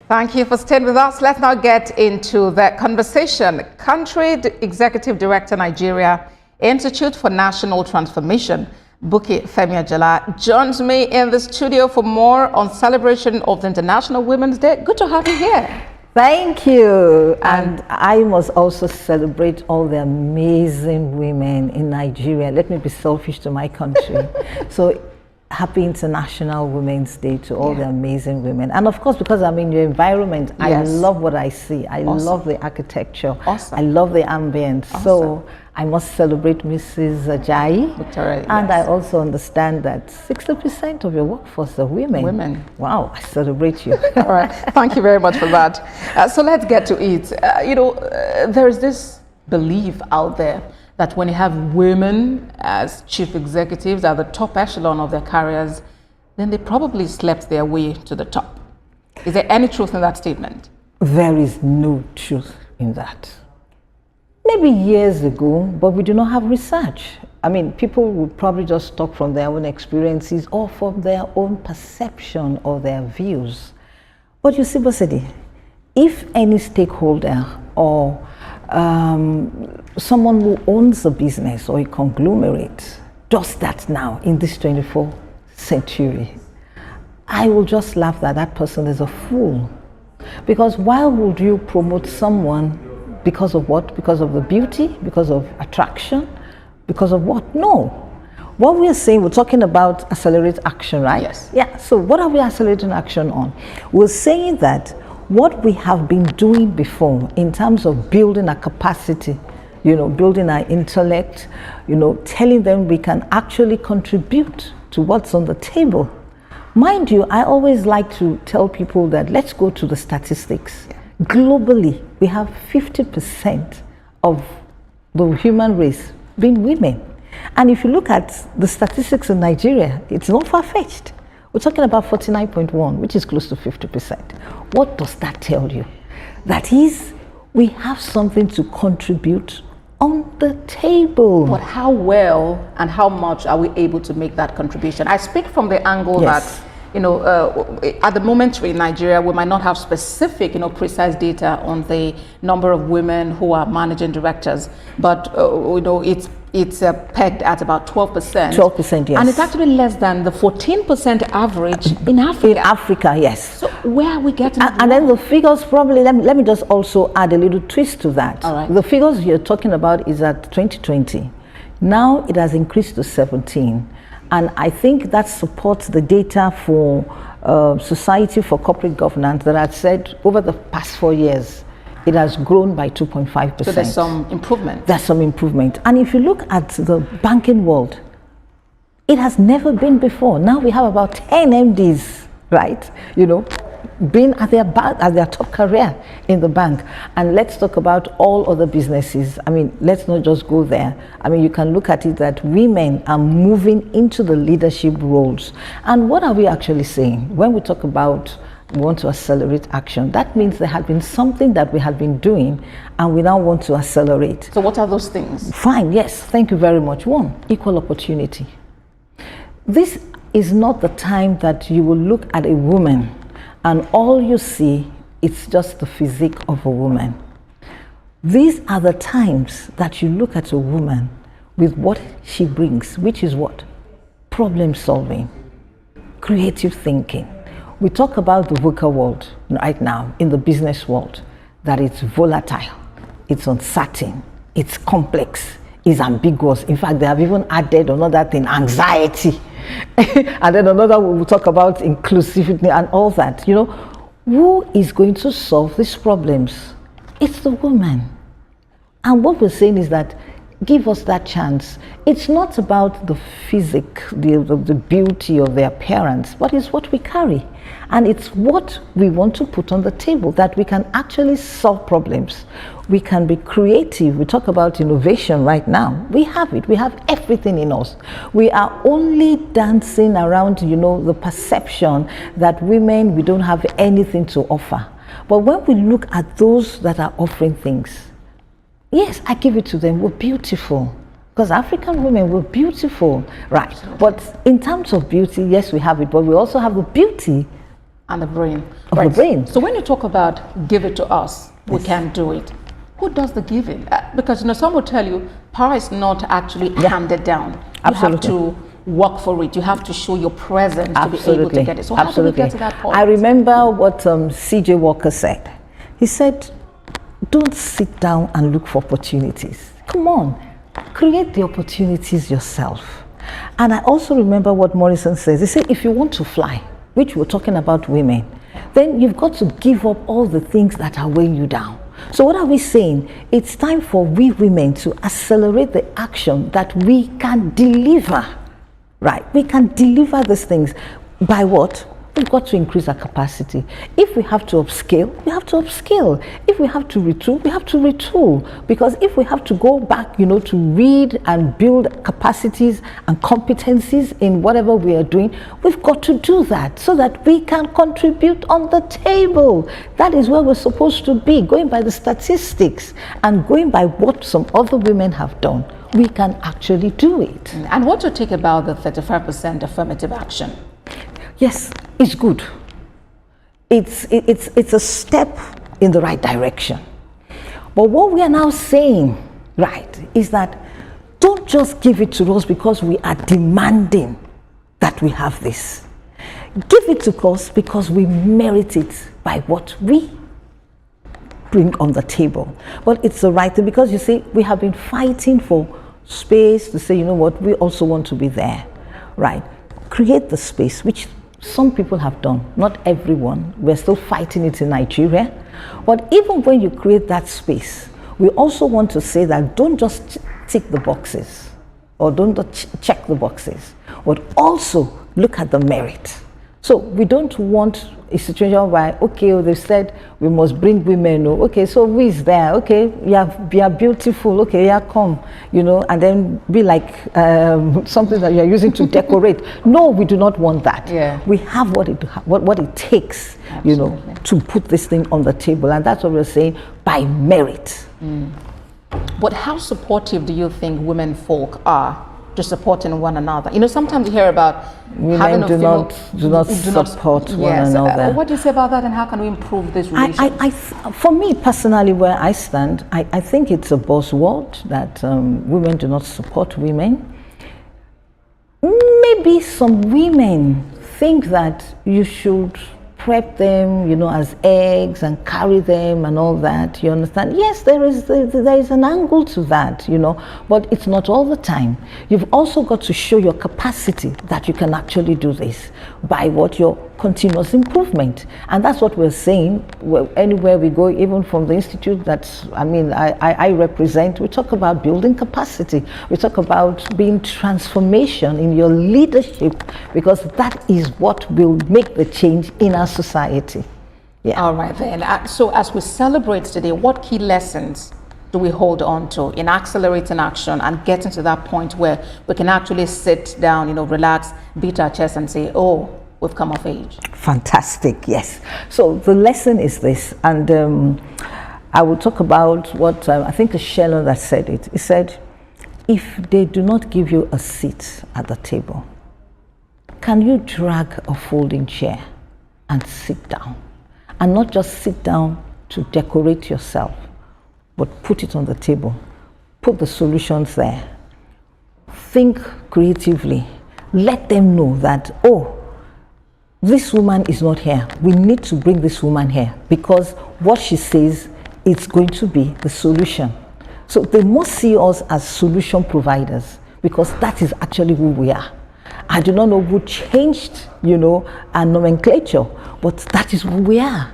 Thank you for staying with us. Let's now get into the conversation. Country Executive Director, Nigeria Institute for National Transformation, Bukky Femi-Ajala, joins me in the studio for more on celebration of the International Women's Day. Good to have you here. Thank you. And I must also celebrate all the amazing women in Nigeria. Let me be selfish to my country. So happy International Women's Day to all the amazing women. And of course, because I'm in your environment, I love what I see. I love the architecture. I love the ambience. So I must celebrate Mrs. Ajayi. Victoria, and I also understand that 60% of your workforce are women. Wow, I celebrate you. All right, thank you very much for that. So let's get to it. There is this belief out there that when you have women as chief executives at the top echelon of their careers, then they probably slept their way to the top. Is there any truth in that statement? There is no truth in that. Maybe years ago, but we do not have research. I mean, people will probably just talk from their own experiences or from their own perception or their views. But you see, Bosedi, if any stakeholder or someone who owns a business or a conglomerate does that now in this 24th century, I will just laugh that that person is a fool. Because why would you promote someone because of what? Because of the beauty? Because of attraction? Because of what? No. What we're saying, we're talking about accelerate action, right? Yes. Yeah, so what are we accelerating action on? We're saying that what we have been doing before in terms of building our capacity, building our intellect, telling them we can actually contribute to what's on the table. Mind you, I always like to tell people that let's go to the statistics. Yeah. Globally, we have 50% of the human race being women. And if you look at the statistics in Nigeria, it's not far-fetched. We're talking about 49.1, which is close to 50%. What does that tell you? That is, we have something to contribute on the table. But how well and how much are we able to make that contribution? I speak from the angle that, at the moment in Nigeria, we might not have specific, precise data on the number of women who are managing directors, but it's pegged at about 12%. 12%, yes. And it's actually less than the 14% average in Africa. In Africa, yes. So where are we getting and then the figures probably, let me just also add a little twist to that. All right. The figures you're talking about is at 2020. Now it has increased to 17. And I think that supports the data for Society for Corporate Governance that I've said over the past 4 years, it has grown by 2.5%. So there's some improvement. There's some improvement. And if you look at the banking world, it has never been before. Now we have about 10 MDs, right? Being at their top career in the bank. And let's talk about all other businesses. I mean, let's not just go there. I mean, you can look at it that women are moving into the leadership roles. And what are we actually saying? When we talk about we want to accelerate action, that means there had been something that we had been doing and we now want to accelerate. So what are those things? Fine, yes, thank you very much. One, equal opportunity. This is not the time that you will look at a woman and all you see is just the physique of a woman. These are the times that you look at a woman with what she brings, which is what? Problem solving, creative thinking. We talk about the VUCA world right now, in the business world, that it's volatile, it's uncertain, it's complex, it's ambiguous. In fact, they have even added another thing, anxiety. And then another, we'll talk about inclusivity and all that. Who is going to solve these problems? It's the woman. And what we're saying is that give us that chance. It's not about the physique, the beauty of their appearance, but it's what we carry. And it's what we want to put on the table, that we can actually solve problems. We can be creative. We talk about innovation right now. We have it. We have everything in us. We are only dancing around, the perception that women, we don't have anything to offer. But when we look at those that are offering things, yes, I give it to them. We're beautiful. Because African women were beautiful, right? But in terms of beauty, yes, we have it. But we also have the beauty And the brain. Of the brain. So when you talk about give it to us, we can do it. Who does the giving? Because some will tell you power is not actually handed down. Absolutely. You have to work for it. You have to show your presence to be able to get it. So how do we get to that point? I remember what C.J. Walker said. He said, don't sit down and look for opportunities. Come on, create the opportunities yourself. And I also remember what Morrison says. He said, if you want to fly, which we're talking about women, then you've got to give up all the things that are weighing you down. So what are we saying? It's time for we women to accelerate the action that we can deliver, right? We can deliver these things by what? We've got to increase our capacity. If we have to upscale, we have to upscale. If we have to retool, we have to retool. Because if we have to go back, to read and build capacities and competencies in whatever we are doing, we've got to do that so that we can contribute on the table. That is where we're supposed to be, going by the statistics and going by what some other women have done. We can actually do it. And what to take about the 35% affirmative action? Yes, it's good. It's a step in the right direction. But what we are now saying, right, is that don't just give it to us because we are demanding that we have this. Give it to us because we merit it by what we bring on the table. But it's the right thing, because you see, we have been fighting for space to say, we also want to be there, right? Create the space, which some people have done, not everyone. We're still fighting it in Nigeria. But even when you create that space, we also want to say that don't just tick the boxes or don't check the boxes, but also look at the merit. So we don't want a situation where, they said we must bring women. Okay, so who is there? Okay, we are beautiful. Okay, yeah, come. And then be like something that you are using to decorate. No, we do not want that. Yeah. We have what it takes, Absolutely. To put this thing on the table, and that's what we're saying, by merit. But how supportive do you think women folk are to supporting one another? Sometimes you hear about women do not support one another. What do you say about that, and how can we improve this relationship? For me personally, where I stand, I think it's a buzzword that women do not support women. Maybe some women think that you should prep them, as eggs and carry them and all that, you understand? Yes, there is an angle to that, but it's not all the time. You've also got to show your capacity that you can actually do this by your continuous improvement. And that's what we're saying. Anywhere we go, even from the institute I represent, we talk about building capacity. We talk about being transformation in your leadership, because that is what will make the change in our society. Yeah. All right then. So as we celebrate today, what key lessons do we hold on to in accelerating action and getting to that point where we can actually sit down, relax, beat our chest and say, oh, we've come of age? Fantastic, yes. So the lesson is this, and I will talk about what I think it's Shelley that said it. He said, if they do not give you a seat at the table, can you drag a folding chair and sit down? And not just sit down to decorate yourself, but put it on the table. Put the solutions there. Think creatively. Let them know that, this woman is not here. We need to bring this woman here, because what she says is going to be the solution. So they must see us as solution providers, because that is actually who we are. I do not know who changed, our nomenclature, but that is who we are,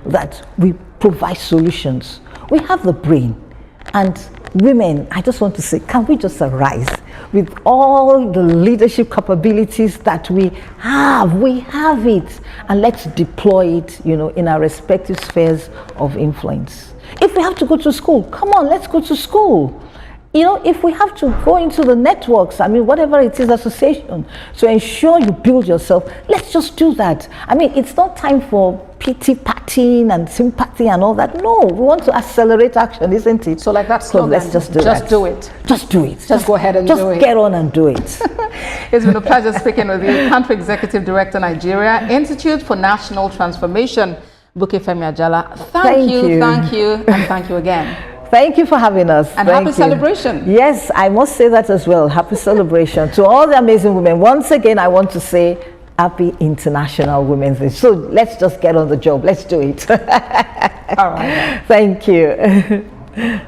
that we provide solutions. We have the brain, and women, I just want to say, can we just arise with all the leadership capabilities that we have? We have it, and let's deploy it, in our respective spheres of influence. If we have to go to school, come on, let's go to school. You know, if we have to go into the networks, I mean, whatever it is, association, to ensure you build yourself, let's just do that. I mean, it's not time for pity partying and sympathy and all that. No, we want to accelerate action, isn't it? So like that So slogan, let's just do just that. do it. Just do it. Just go ahead and just do it. get on and do it. It's been a pleasure speaking with you. Country Executive Director, Nigeria Institute for National Transformation, Bukefemi Ajala. Thank you, and thank you again. Thank you for having us. And Thank happy you. celebration. Yes, I must say that as well. Happy celebration to all the amazing women. Once again, I want to say happy International Women's Day. So let's just get on the job. Let's do it. All right. Thank you.